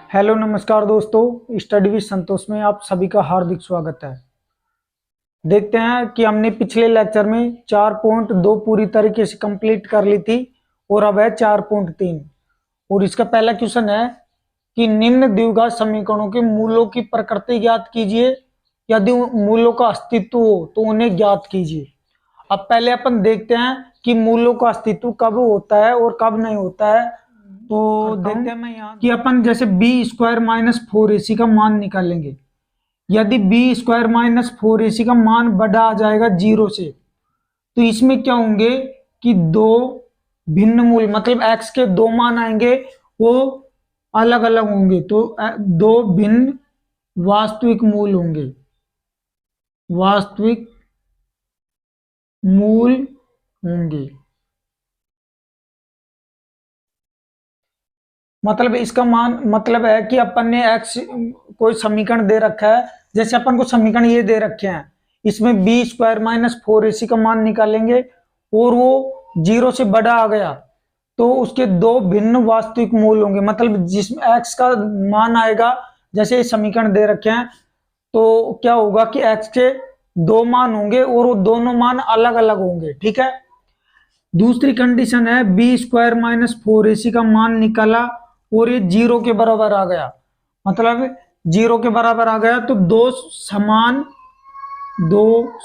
Hello नमस्कार दोस्तों, study with संतोष में आप सभी का हार्दिक स्वागत है। देखते हैं कि हमने पिछले लेक्चर में 4.2 पूरी तरीके से कंप्लीट कर ली थी और अब है 4.3 और इसका पहला क्वेश्चन है कि निम्न द्विघात समीकरणों के मूलों की प्रकृति ज्ञात कीजिए। यदि मूलों का अस्तित्व हो तो उन्हें ज्ञात कीजिए। अब पहले अपन देखते हैं कि मूलों का अस्तित्व कब होता है और कब नहीं होता है। तो देखते हैं मैं यहाँ कि अपन जैसे बी स्क्वायर माइनस 4ac का मान निकालेंगे। यदि बी स्क्वायर माइनस 4ac का मान बड़ा आ जाएगा 0 से, तो इसमें क्या होंगे कि दो भिन्न मूल मतलब x के दो मान आएंगे, वो अलग अलग होंगे। तो दो भिन्न वास्तविक मूल होंगे, वास्तविक मूल होंगे। मतलब इसका मान मतलब है कि अपन ने x कोई समीकरण दे रखा है, जैसे अपन को समीकरण ये दे रखे हैं, इसमें बी स्क्वायर माइनस 4ac का मान निकालेंगे और वो 0 से बड़ा आ गया तो उसके दो भिन्न वास्तविक मूल होंगे। मतलब जिसमें x का मान आएगा, जैसे ये समीकरण दे रखे हैं, तो क्या होगा कि x के दो मान होंगे और वो दोनों मान अलग अलग होंगे। ठीक है। दूसरी कंडीशन है बी स्क्वायर माइनस 4ac का मान निकाला और ये 0 के बराबर आ गया। मतलब 0 के बराबर आ गया तो दो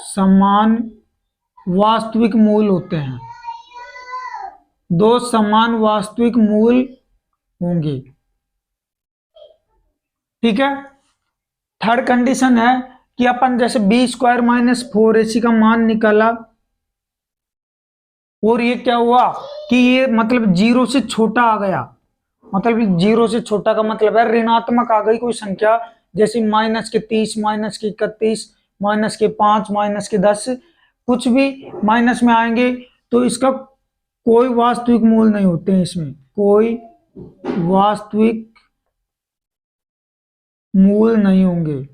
समान वास्तविक मूल होते हैं, दो समान वास्तविक मूल होंगे। ठीक है। थर्ड कंडीशन है कि अपन जैसे बी स्क्वायर माइनस 4ac का मान निकाला और ये क्या हुआ कि ये मतलब 0 से छोटा आ गया। मतलब 0 से छोटा का मतलब है ऋणात्मक आ गई कोई संख्या, जैसे माइनस के 30, माइनस के 31, माइनस के 5, माइनस के 10, कुछ भी माइनस में आएंगे तो इसका कोई वास्तविक मूल नहीं होते हैं, इसमें कोई वास्तविक मूल नहीं होंगे।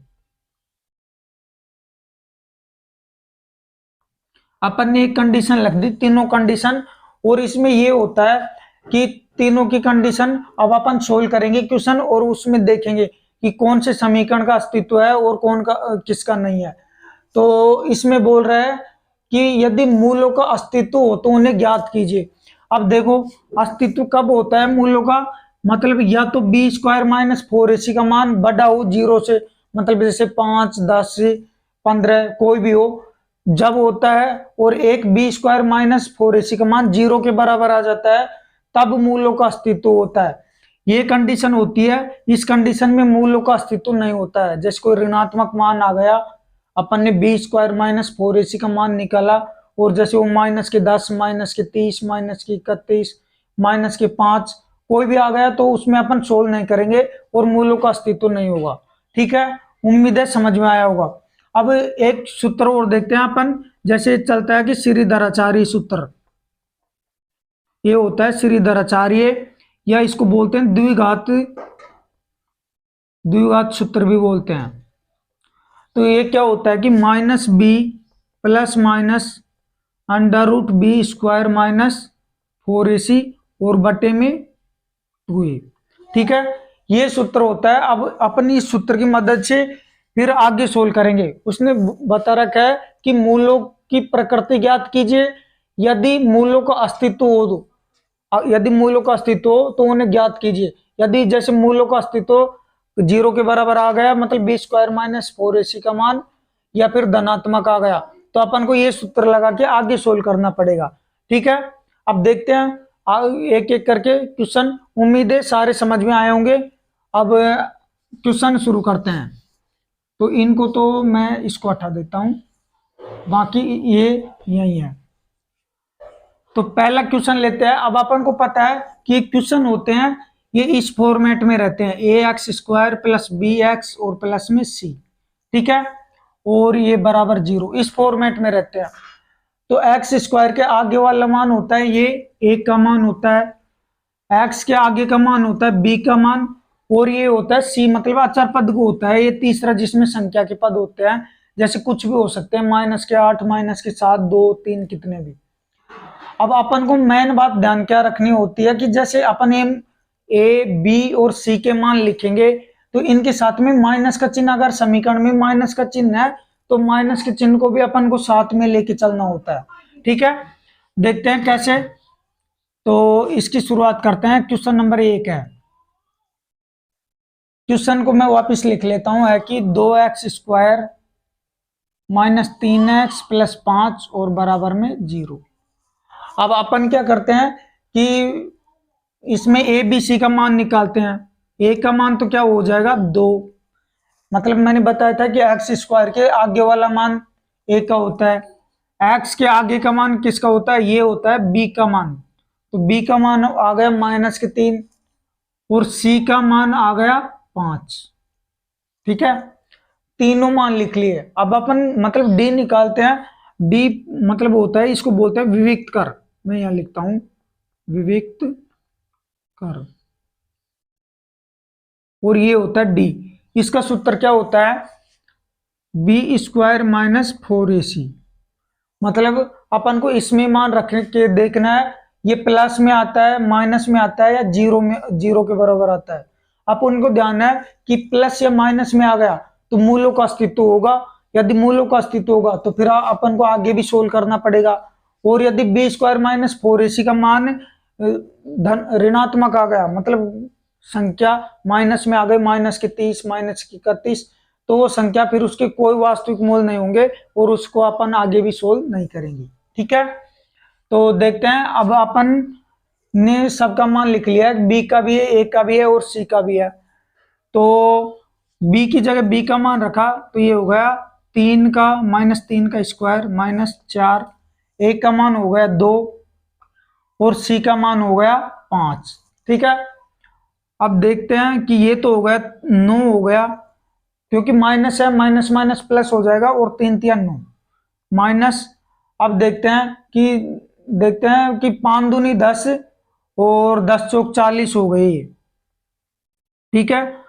अपन ने एक कंडीशन लिख दी, तीनों कंडीशन, और इसमें ये होता है कि तीनों की कंडीशन अब अपन सोल्व करेंगे क्वेश्चन और उसमें देखेंगे कि कौन से समीकरण का अस्तित्व है और कौन का किसका नहीं है। तो इसमें बोल रहा है कि यदि मूलों का अस्तित्व हो तो उन्हें ज्ञात कीजिए। अब देखो अस्तित्व कब होता है मूलों का, मतलब या तो बी स्क्वायर माइनस 4ac का मान बड़ा हो 0 से, मतलब जैसे 5, 10, 15 कोई भी हो, जब होता है, और एक बी स्क्वायर माइनस 4ac का मान 0 के बराबर आ जाता है, तब मूलों का अस्तित्व होता है। ये कंडीशन होती है। इस कंडीशन में मूलों का अस्तित्व नहीं होता है। जैसे कोई ऋणात्मक मान आ गया, अपन ने बी स्क्वायर माइनस 4ac का मान निकाला और जैसे वो माइनस के 10, माइनस के 30, माइनस के 31, माइनस के 5 कोई भी आ गया तो उसमें अपन सोल्व नहीं करेंगे और मूलों का अस्तित्व नहीं होगा। ठीक है। उम्मीद है समझ में आया होगा। अब एक सूत्र और देखते हैं अपन, जैसे चलता है कि श्रीधराचार्य सूत्र, ये होता है श्रीधराचार्य, या इसको बोलते हैं द्विघात सूत्र भी बोलते हैं। तो ये क्या होता है कि minus b plus minus under root b square minus 4ac और बटे में 2a। ठीक है। ये सूत्र होता है। अब अपनी इस सूत्र की मदद से फिर आगे सोल्व करेंगे। उसने बता रखा है कि मूलों की प्रकृति ज्ञात कीजिए। यदि मूलों का अस्तित्व हो तो यदि मूलों का अस्तित्व हो तो उन्हें ज्ञात कीजिए। यदि जैसे मूलों का अस्तित्व 0 के बराबर आ गया, मतलब बी स्क्वायर माइनस 4ac का मान, या फिर धनात्मक आ गया, तो अपन को ये सूत्र लगा के आगे सोल्व करना पड़ेगा। ठीक है। अब देखते हैं एक एक करके क्वेश्चन। उम्मीद है सारे समझ में आए होंगे। अब क्वेश्चन शुरू करते हैं। तो इनको तो मैं इसको हटा देता हूं, बाकी ये यही है। तो पहला क्वेश्चन लेते हैं। अब अपन को पता है कि क्वेश्चन होते हैं ये इस फॉर्मेट में रहते हैं, a x square plus b x और प्लस में सी। ठीक है। और ये बराबर 0, इस फॉर्मेट में रहते हैं। तो एक्स स्क्वायर के आगे वाला मान होता है ये ए का मान होता है, एक्स के आगे का मान होता है बी का मान, और ये होता है सी, मतलब अचर पद को होता है ये तीसरा, जिसमें संख्या के पद होते हैं, जैसे कुछ भी हो सकते हैं, माइनस के 8, माइनस के 7, 2, 3, कितने भी। अब अपन को मेन बात ध्यान क्या रखनी होती है कि जैसे अपन ए बी और सी के मान लिखेंगे तो इनके साथ में माइनस का चिन्ह, अगर समीकरण में माइनस का चिन्ह है तो माइनस के चिन्ह को भी अपन को साथ में लेके चलना होता है। ठीक है, देखते हैं कैसे। तो इसकी शुरुआत करते हैं। क्वेश्चन नंबर 1 है, क्वेश्चन को मैं वापस लिख लेता हूं, है कि 2x² माइनस 3x प्लस 5 और बराबर में 0। अब अपन क्या करते हैं कि इसमें ए बी सी का मान निकालते हैं। ए का मान तो क्या हो जाएगा 2, मतलब मैंने बताया था कि x² के आगे वाला मान ए का होता है, x के आगे का मान किसका होता है, ये होता है b का मान। तो b का मान आ गया -3 और c का मान आ गया 5। ठीक है, तीनों मान लिख लिए। अब अपन मतलब d निकालते हैं। d मतलब होता है, इसको बोलते हैं विविक्त कर। मैं यहां लिखता हूं विविक्त कर, और ये होता है d। इसका सूत्र क्या होता है, b² माइनस 4ac। मतलब अपन को इसमें मान रख के देखना है ये प्लस में आता है, माइनस में आता है, या जीरो के बराबर आता है। अपन को ध्यान है कि प्लस या माइनस में आ गया तो मूलों का अस्तित्व होगा। यदि मूलों का अस्तित्व होगा तो फिर अपन को आगे भी सोल्व करना पड़ेगा। और यदि b² माइनस 4ac का मान धन ऋणात्मक आ गया, मतलब संख्या माइनस में आ गई, -30 -31, तो वो संख्या फिर उसके कोई वास्तविक मूल नहीं होंगे और उसको अपन आगे भी सोल्व नहीं करेंगे। ठीक है, तो देखते हैं। अब अपन ने सबका मान लिख लिया है, बी का भी है, ए का भी है और सी का भी है। तो बी की जगह बी का मान रखा तो ये हो गया 3 का -3 का स्क्वायर -4, ए का मान हो गया 2 और सी का मान हो गया 5। ठीक है, अब देखते हैं कि ये तो हो गया 9 हो गया, क्योंकि माइनस है, माइनस माइनस प्लस हो जाएगा, और 3 3 9 माइनस। अब देखते हैं कि 5 दूनी 10 और 10 चौक 40 हो गई। ठीक है,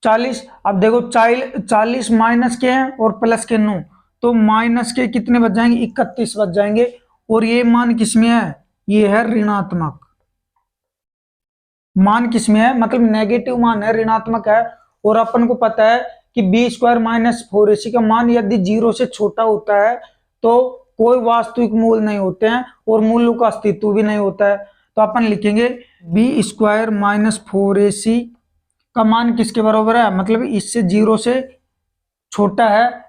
40। अब देखो 40 माइनस के हैं और प्लस के 9, तो माइनस के कितने बच जाएंगे, 31 बच जाएंगे। और ये मान किसमें है, ये है ऋणात्मक मान। किसमें है, मतलब नेगेटिव मान है, ऋणात्मक है। और अपन को पता है कि b² माइनस 4ac का मान यदि 0 से छोटा होता है तो कोई वास्तविक मूल नहीं होते हैं और मूलों का अस्तित्व भी नहीं होता है। तो अपन लिखेंगे b² माइनस 4ac का मान किसके बराबर है, मतलब इससे 0 से छोटा है,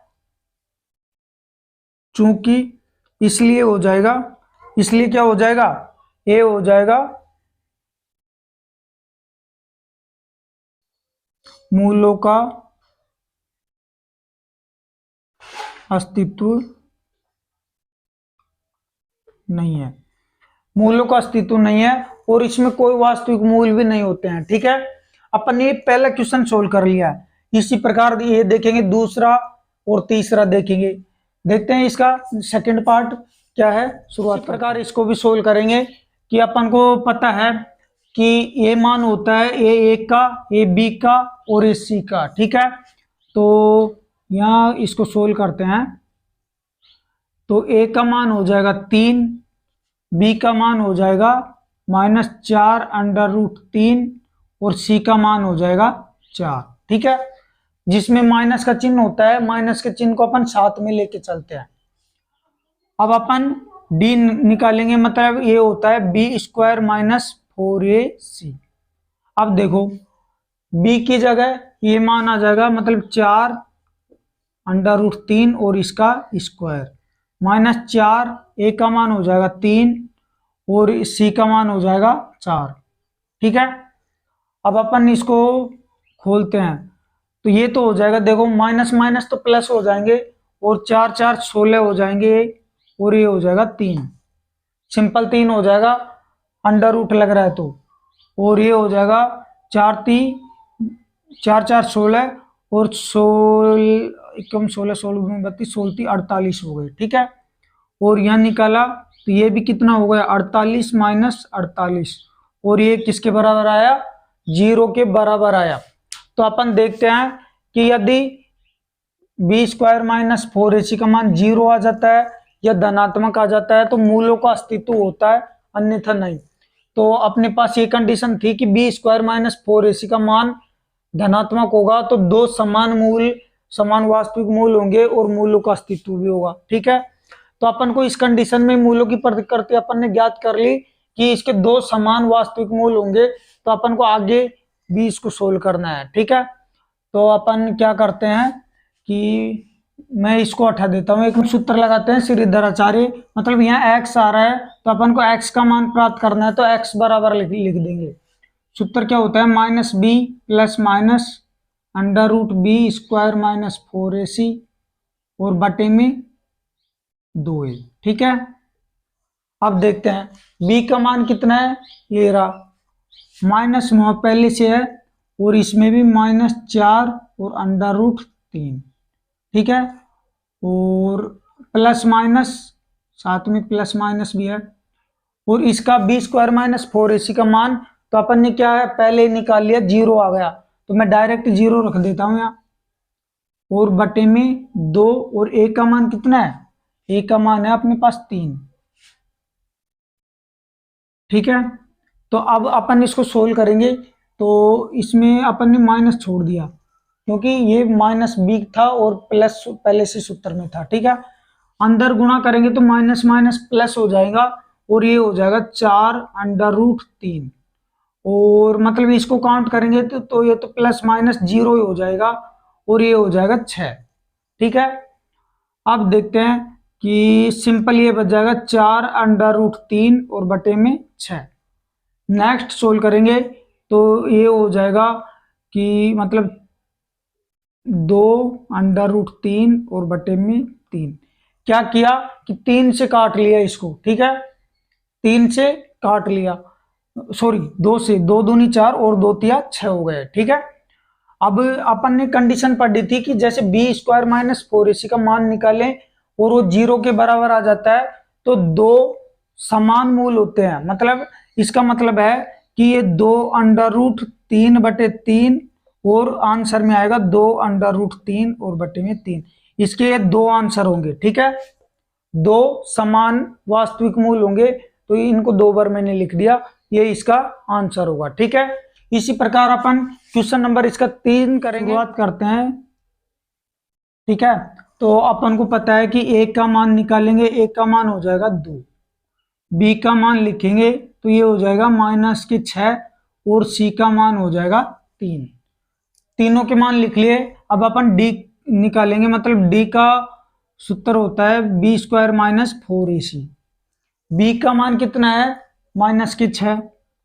चूंकि इसलिए हो जाएगा, इसलिए क्या हो जाएगा, a हो जाएगा मूलों का अस्तित्व नहीं है, मूलों का अस्तित्व नहीं है और इसमें कोई वास्तविक मूल भी नहीं होते हैं। ठीक है, अपन ये पहला क्वेश्चन सोल्व कर लिया है। इसी प्रकार ये देखेंगे, दूसरा और तीसरा देखेंगे। देखते हैं इसका सेकंड पार्ट क्या है। शुरुआत प्रकार इसको भी सोल्व करेंगे कि अपन को पता है कि ए मान होता है a1 का, a b का और a c का। ठीक है, तो यहाँ इसको सोल्व करते हैं। तो a का मान हो जाएगा 3, b का मान हो जाएगा -4√3 और c का मान हो जाएगा 4। ठीक है, जिसमें माइनस का चिन्ह होता है, माइनस के चिन्ह को अपन साथ में लेके चलते हैं। अब अपन d निकालेंगे, मतलब ये होता है b² माइनस 4ac। अब देखो b की जगह ये मान आ जाएगा, मतलब 4√3 और इसका स्क्वायर -4, a का मान हो जाएगा 3 और c का मान हो जाएगा 4। ठीक है, अब अपन इसको खोलते हैं तो ये तो हो जाएगा, देखो माइनस माइनस तो प्लस हो जाएंगे और 4 4 16 हो जाएंगे और ये हो जाएगा 3, सिंपल 3 हो जाएगा, अंडर रूट लग रहा है तो। और ये हो जाएगा 4 4 16 और 16 16 32 16 48 हो गए। ठीक है, और यहाँ निकाला तो ये भी कितना हो गया, 48 माइनस 48, और ये किसके बराबर आया, 0 के बराबर आया। तो अपन देखते हैं कि यदि b² माइनस 4ac का मान 0 आ जाता है या धनात्मक आ जाता है तो मूलों का अस्तित्व होता है, अन्यथा नहीं। तो अपने पास ये कंडीशन थी कि बी स्क्वायर माइनस 4ac का मान धनात्मक होगा, तो दो समान वास्तविक मूल होंगे और मूलों का अस्तित्व भी होगा। ठीक है, तो अपन को इस कंडीशन में मूलों की प्रतिकृति अपन ने ज्ञात कर ली कि इसके दो समान वास्तविक मूल होंगे, तो अपन को आगे भी इसको सोल्व करना है। ठीक है, तो अपन क्या करते हैं कि मैं इसको हटा देता हूं, एक सूत्र लगाते हैं श्रीधराचार्य, मतलब यहाँ x आ रहा है तो अपन को x का मान प्राप्त करना है, तो x बराबर लिख देंगे। सूत्र क्या होता है, minus b plus minus under root b square minus 4ac और बटे में 2a। ठीक है, अब देखते हैं b का मान कितना है, ये रहा, माइनस वहां पहले से है और इसमें भी -4 और अंडर रूट 3। ठीक है, और प्लस माइनस साथ में प्लस माइनस भी है, और इसका बी स्क्वायर माइनस 4ac का मान तो अपन ने क्या है पहले निकाल लिया, 0 आ गया, तो मैं डायरेक्ट 0 रख देता हूं यहाँ, और बटे में 2, और a का मान कितना है, a का मान है अपने पास 3। ठीक है, तो अब अपन इसको सोल्व करेंगे, तो इसमें अपन ने माइनस छोड़ दिया क्योंकि ये माइनस बी था और प्लस पहले से सूत्र में था। ठीक है, अंदर गुणा करेंगे तो माइनस माइनस प्लस हो जाएगा और ये हो जाएगा 4 अंडर रूट 3, और मतलब इसको काउंट करेंगे तो ये तो प्लस माइनस 0 ही हो जाएगा और ये हो जाएगा 6। ठीक है, अब देखते हैं कि सिंपल ये बच जाएगा 4 अंडर रूट 3 और बटे में 6। नेक्स्ट सोल्व करेंगे तो ये हो जाएगा कि मतलब 2 अंडर रूट 3 और बटे में 3। क्या किया कि 3 से काट लिया इसको। ठीक है, 3 से काट लिया, सॉरी 2 से, 2 दूनी 4 और 2 तिया 6 हो गए। ठीक है, अब अपन ने कंडीशन पढ़ी थी कि जैसे बी स्क्वायर माइनस 4ac का मान निकालें और वो 0 के बराबर आ जाता है तो दो समान मूल होते हैं, मतलब इसका मतलब है कि ये 2 अंडर रूट 3 बटे 3 और आंसर में आएगा 2 अंडर रूट 3 और बटे में 3। इसके ये दो आंसर होंगे। ठीक है, दो समान वास्तविक मूल होंगे, तो इनको 2 बार मैंने लिख दिया, ये इसका आंसर होगा। ठीक है, इसी प्रकार अपन क्वेश्चन नंबर इसका 3 करेंगे, बात करते हैं। ठीक है, तो अपन को पता है कि a का मान निकालेंगे, a का मान हो जाएगा 2, b का मान लिखेंगे तो ये हो जाएगा -6 और c का मान हो जाएगा 3। तीनों के मान लिख लिए, अब अपन d निकालेंगे, मतलब d का सूत्र होता है B square minus 4ac। b का मान कितना है, -6,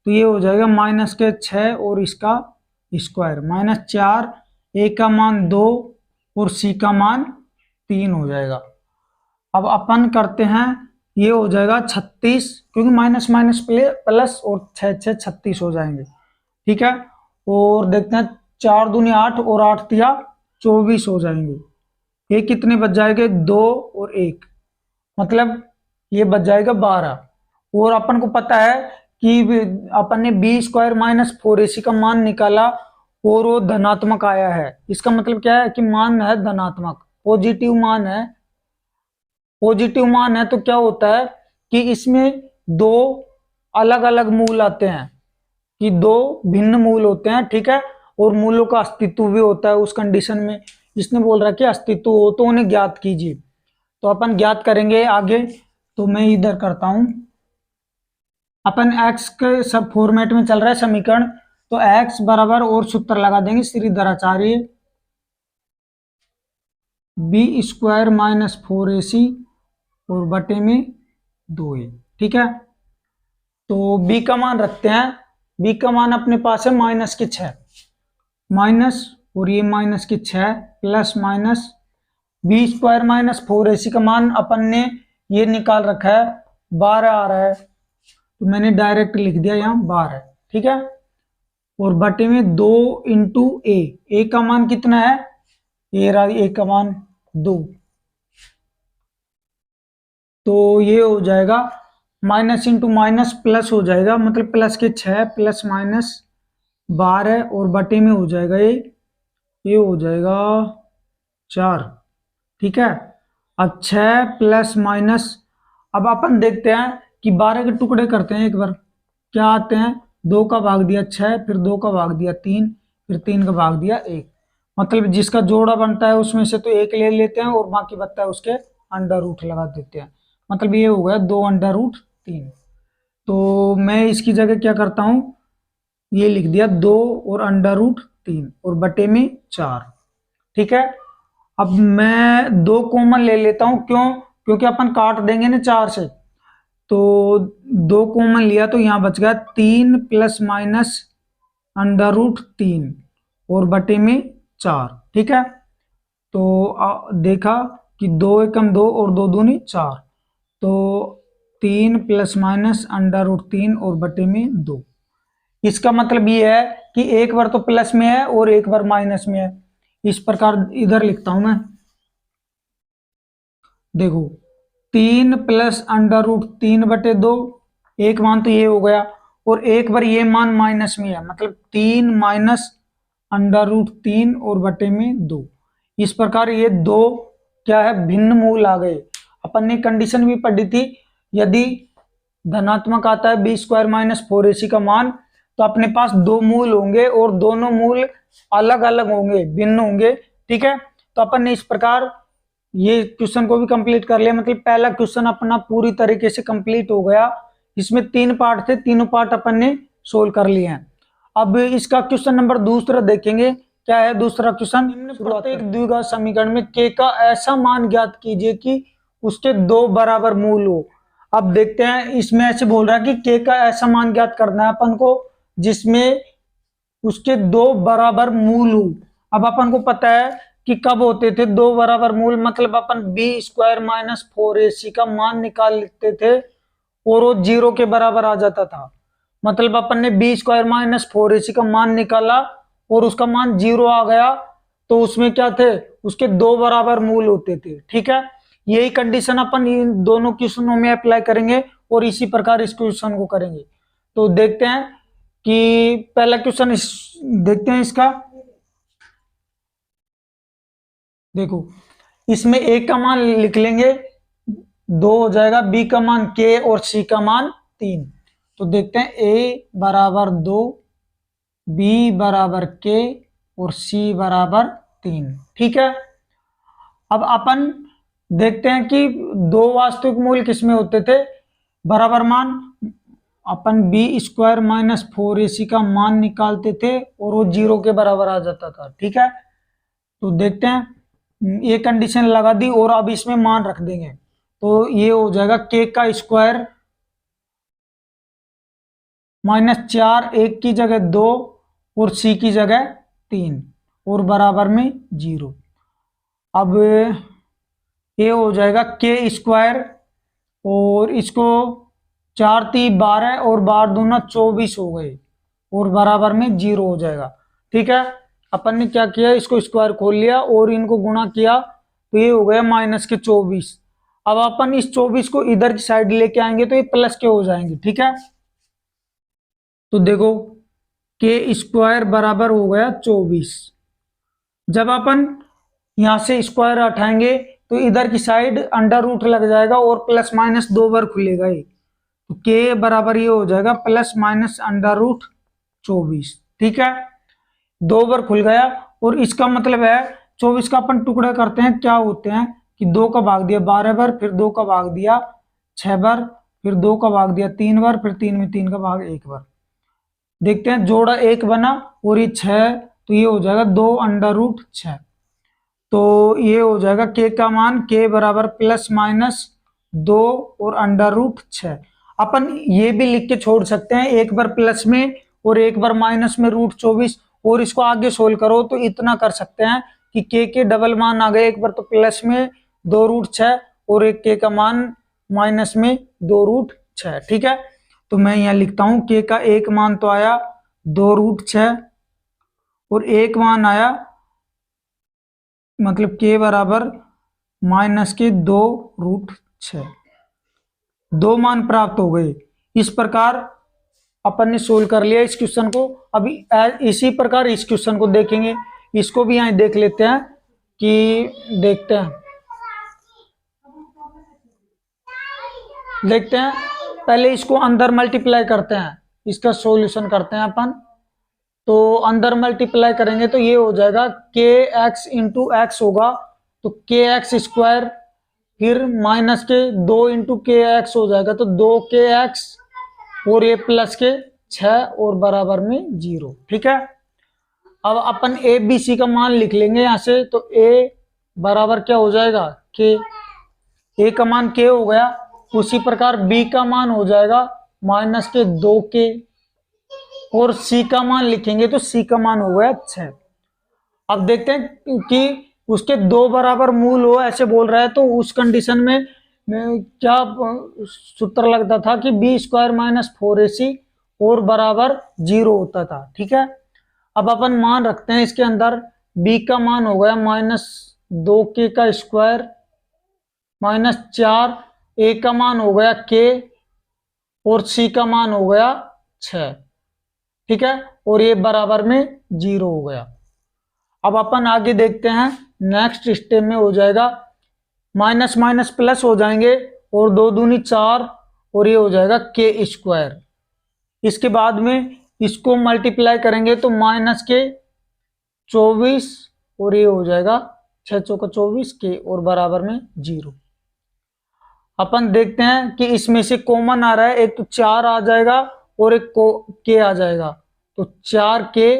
तो ये हो जाएगा -6 और इसका स्क्वायर -4, a का मान 2 और c का मान 3 हो जाएगा। अब अपन करते हैं, ये हो जाएगा 36, क्योंकि माइनस माइनस प्लस और 6 6 36 हो जाएंगे। ठीक है, और देखते हैं 4 दूनी 8 और 8 तिया 24 हो जाएंगे। ये कितने बच जाएंगे, 2 और 1, मतलब ये बच जाएगा 12। और अपन को पता है कि अपन ने बी स्क्वायर माइनस 4ac का मान निकाला और वो धनात्मक आया है, इसका मतलब क्या है कि मान है धनात्मक, पॉजिटिव मान है। पॉजिटिव मान है तो क्या होता है कि इसमें दो अलग अलग मूल आते हैं, कि दो भिन्न मूल होते हैं। ठीक है, और मूलों का अस्तित्व भी होता है उस कंडीशन में। इसने बोल रहा है कि अस्तित्व हो तो उन्हें ज्ञात कीजिए, तो अपन ज्ञात करेंगे आगे। तो मैं इधर करता हूं, अपन x के सब फॉर्मेट में चल रहा है समीकरण, तो x बराबर और सूत्र लगा देंगे Shridharacharya B square minus 4ac और बटे में 2a। ठीक है, तो b का मान रखते हैं, b का मान अपने पास है -6, माइनस और ये -6 plus minus b square minus 4ac का मान अपन ने ये निकाल रखा है 12 आ रहा है, तो मैंने डायरेक्ट लिख दिया यहाँ 12। ठीक है, और बटे में 2 इंटू ए का मान कितना है, ये रहा ए का मान 2, तो ये हो जाएगा माइनस इंटू माइनस प्लस हो जाएगा, मतलब प्लस के 6 प्लस माइनस 12 और बटे में हो जाएगा ये हो जाएगा 4। ठीक है, अब 6 प्लस माइनस, अब अपन देखते हैं कि 12 के टुकड़े करते हैं एक बार, क्या आते हैं, 2 का भाग दिया 6, फिर 2 का भाग दिया 3, फिर 3 का भाग दिया 1। मतलब जिसका जोड़ा बनता है उसमें से तो 1 ले लेते हैं और बाकी बचता है उसके अंडर रूट लगा देते हैं। मतलब ये हो गया 2 अंडर रूट 3। तो मैं इसकी जगह क्या करता हूँ, ये लिख दिया 2 और अंडर रूट 3 और बटे में 4। ठीक है। अब मैं 2 कॉमन ले लेता हूँ, क्यों, क्योंकि अपन काट देंगे ना 4 से। तो 2 कॉमन लिया तो यहाँ बच गया 3 प्लस माइनस अंडर रूट 3 और बटे में 4। ठीक है। तो देखा कि 2 एकम 2 और 2 दूनी 4, तो 3 प्लस माइनस अंडर रूट 3 और बटे में 2। इसका मतलब ये है कि एक बार तो प्लस में है और एक बार माइनस में है। इस प्रकार इधर लिखता हूं मैं, देखो 3 प्लस अंडर रूट 3 बटे 2, एक मान तो ये हो गया, और एक बार ये मान माइनस में है, मतलब 3 माइनस अंडर रूट 3 और बटे में 2। इस प्रकार ये दो क्या है, भिन्न मूल आ गए। अपन ने कंडीशन भी पढ़ी थी, यदि धनात्मक आता है बी स्क्वायर माइनस 4ac का मान, तो अपने पास दो मूल होंगे और दोनों मूल अलग अलग होंगे, भिन्न होंगे। ठीक है। तो अपन ने इस प्रकार ये क्वेश्चन को भी कंप्लीट कर लिया, मतलब पहला क्वेश्चन अपना पूरी तरीके से कंप्लीट हो गया। इसमें 3 पार्ट थे, तीनों पार्ट अपन ने सोल्व कर लिए हैं। अब इसका क्वेश्चन नंबर दूसरा देखेंगे। क्या है दूसरा क्वेश्चन, प्रत्येक द्विघात समीकरण में k का ऐसा मान ज्ञात कीजिए कि उसके 2 बराबर मूल हो। अब देखते हैं, इसमें ऐसे बोल रहा है कि k का ऐसा मान ज्ञात करना है अपन को जिसमें उसके 2 बराबर मूल हो। अब अपन को पता है कि कब होते थे 2 बराबर मूल, मतलब अपन बी स्क्वायर माइनस 4ac का मान निकाल लेते थे और वो 0 के बराबर आ जाता था। मतलब अपन ने बी स्क्वायर माइनस 4ac का मान निकाला और उसका मान 0 आ गया, तो उसमें क्या थे, उसके 2 बराबर मूल होते थे। ठीक है। यही कंडीशन अपन इन दोनों क्वेश्चनों में अप्लाई करेंगे और इसी प्रकार इस क्वेश्चन को करेंगे। तो देखते हैं कि पहला क्वेश्चन देखते हैं इसका। देखो इसमें ए का मान लिख लेंगे 2 हो जाएगा, बी का मान k और सी का मान 3। तो देखते हैं ए बराबर 2, बी बराबर k और सी बराबर 3। ठीक है। अब अपन देखते हैं कि 2 वास्तविक मूल किसमें होते थे, बराबर मान अपन बी स्क्वायर माइनस 4ac का मान निकालते थे और वो 0 के बराबर आ जाता था। ठीक है। तो देखते हैं, ये कंडीशन लगा दी और अब इसमें मान रख देंगे, तो ये हो जाएगा k का स्क्वायर माइनस 4, 1 की जगह 2 और c की जगह 3 और बराबर में 0। अब ये हो जाएगा k स्क्वायर और इसको 4 3 12 और 12 दूना 24 हो गए और बराबर में 0 हो जाएगा। ठीक है। अपन ने क्या किया, इसको स्क्वायर खोल लिया और इनको गुणा किया, तो ये हो गया माइनस के 24। अब अपन इस 24 को इधर की साइड लेके आएंगे तो ये प्लस के हो जाएंगे। ठीक है। तो देखो के स्क्वायर बराबर हो गया 24। जब अपन यहां से स्क्वायर हटाएंगे तो इधर की साइड अंडर रूट लग जाएगा और प्लस माइनस 2 बार खुलेगा ये, तो के बराबर ये हो जाएगा प्लस माइनस अंडर रूट 24। ठीक है। 2 बार खुल गया और इसका मतलब है 24 का अपन टुकड़ा करते हैं, क्या होते हैं कि 2 का भाग दिया 12 बार, फिर 2 का भाग दिया 6 बार, फिर 2 का भाग दिया 3 बार, फिर 3 में 3 का भाग 1 बार। देखते हैं, जोड़ा 1 बना और ये 6, तो ये हो जाएगा 2 अंडर रूट 6। तो ये हो जाएगा के का मान के बराबर प्लस माइनस 2 और अंडर रूट 6। अपन ये भी लिख के छोड़ सकते हैं, एक बार प्लस में और एक बार माइनस में रूट 24, और इसको आगे सोल्व करो तो इतना कर सकते हैं कि के डबल मान आ गए, एक बार तो प्लस में 2 रूट 6 और एक के का मान माइनस में 2 रूट 6। ठीक है। तो मैं यहाँ लिखता हूं के का एक मान तो आया 2 रूट 6 और एक मान आया मतलब के बराबर माइनस के 2 रूट 6। 2 मान प्राप्त हो गए। इस प्रकार अपन ने सोल्व कर लिया इस क्वेश्चन को। अभी इसी प्रकार इस क्वेश्चन को देखेंगे, इसको भी यहां देख लेते हैं कि देखते हैं पहले इसको अंदर मल्टीप्लाई करते हैं। इसका सॉल्यूशन करते हैं अपन। तो अंदर मल्टीप्लाई करेंगे तो ये हो जाएगा के एक्स इंटू एक्स होगा, तो के एक्स स्क्वायर, फिर माइनस के 2 इंटू के एक्स हो जाएगा, तो 2 के एक्स और ये प्लस के 6 और बराबर में 0। ठीक है, अब अपन ए बी सी का मान लिख लेंगे यहां से। तो ए बराबर क्या हो जाएगा, के, ए का मान के हो गया। उसी प्रकार बी का मान हो जाएगा माइनस के 2 के, और सी का मान लिखेंगे तो सी का मान हो गया 6। अब देखते हैं कि उसके 2 बराबर मूल हो ऐसे बोल रहा है, तो उस कंडीशन में क्या सूत्र लगता था कि बी स्क्वायर माइनस 4ac और बराबर 0 होता था। ठीक है, अब अपन मान रखते हैं इसके अंदर, b का मान हो गया -2k का स्क्वायर माइनस 4, a का मान हो गया k और c का मान हो गया 6। ठीक है, और ये बराबर में 0 हो गया। अब अपन आगे देखते हैं, नेक्स्ट स्टेप में हो जाएगा माइनस माइनस प्लस हो जाएंगे, और 2 दूनी 4, और ये हो जाएगा के स्क्वायर। इसके बाद में इसको मल्टीप्लाई करेंगे तो माइनस के 24, और ये हो जाएगा 6 चौका 24 के और बराबर में 0। अपन देखते हैं कि इसमें से कॉमन आ रहा है, एक तो 4 आ जाएगा और एक के आ जाएगा, तो 4 के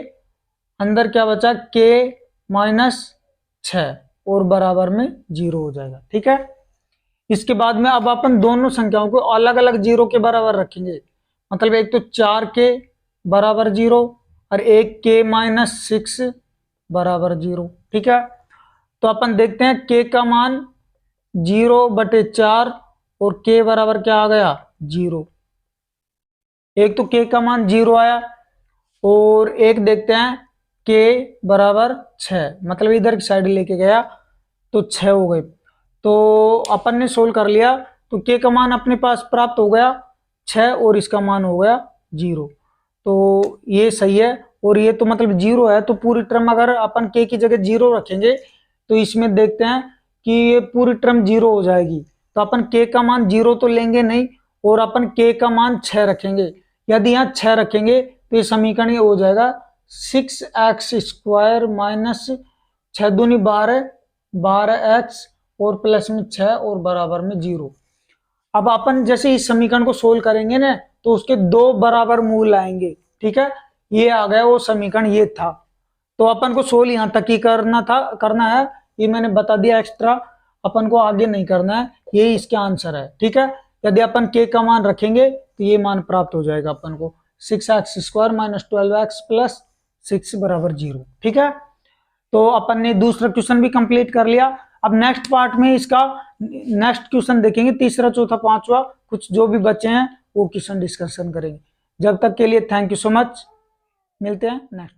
अंदर क्या बचा, के माइनस 6 और बराबर में 0 हो जाएगा। ठीक है, इसके बाद में अब अपन दोनों संख्याओं को अलग अलग 0 के बराबर रखेंगे, मतलब एक तो 4 के बराबर 0 और एक के माइनस 6 बराबर 0। ठीक है, तो अपन देखते हैं के का मान 0/4 और के बराबर क्या आ गया, 0। एक तो के का मान 0 आया, और एक देखते हैं के बराबर 6, मतलब इधर की साइड लेके गया तो 6 हो गए। तो अपन ने सोल्व कर लिया, तो के का मान अपने पास प्राप्त हो गया 6 और इसका मान हो गया 0। तो ये सही है, और ये तो मतलब 0 है, तो पूरी टर्म अगर अपन के की जगह 0 रखेंगे तो इसमें देखते हैं कि ये पूरी टर्म 0 हो जाएगी। तो अपन के का मान 0 तो लेंगे नहीं, और अपन के का मान 6 रखेंगे। यदि यहाँ 6 रखेंगे तो ये समीकरण ये हो जाएगा 6x² माइनस 6 दूनी 12, 12x और प्लस में 6 और बराबर में 0। अब अपन जैसे इस समीकरण को सोल्व करेंगे ना, तो उसके 2 बराबर मूल आएंगे। ठीक है, ये आ गया वो समीकरण, ये था। तो अपन को सोल्व यहां तक ही करना है, ये मैंने बता दिया एक्स्ट्रा, अपन को आगे नहीं करना है, यही इसका आंसर है। ठीक है, यदि अपन के का मान रखेंगे तो ये मान प्राप्त हो जाएगा अपन को 6x² माइनस 12x प्लस 6 बराबर 0। ठीक है, तो अपन ने दूसरा क्वेश्चन भी कंप्लीट कर लिया। अब नेक्स्ट पार्ट में इसका नेक्स्ट क्वेश्चन देखेंगे, तीसरा चौथा पांचवा कुछ जो भी बचे हैं वो क्वेश्चन डिस्कशन करेंगे। जब तक के लिए थैंक यू सो मच, मिलते हैं नेक्स्ट।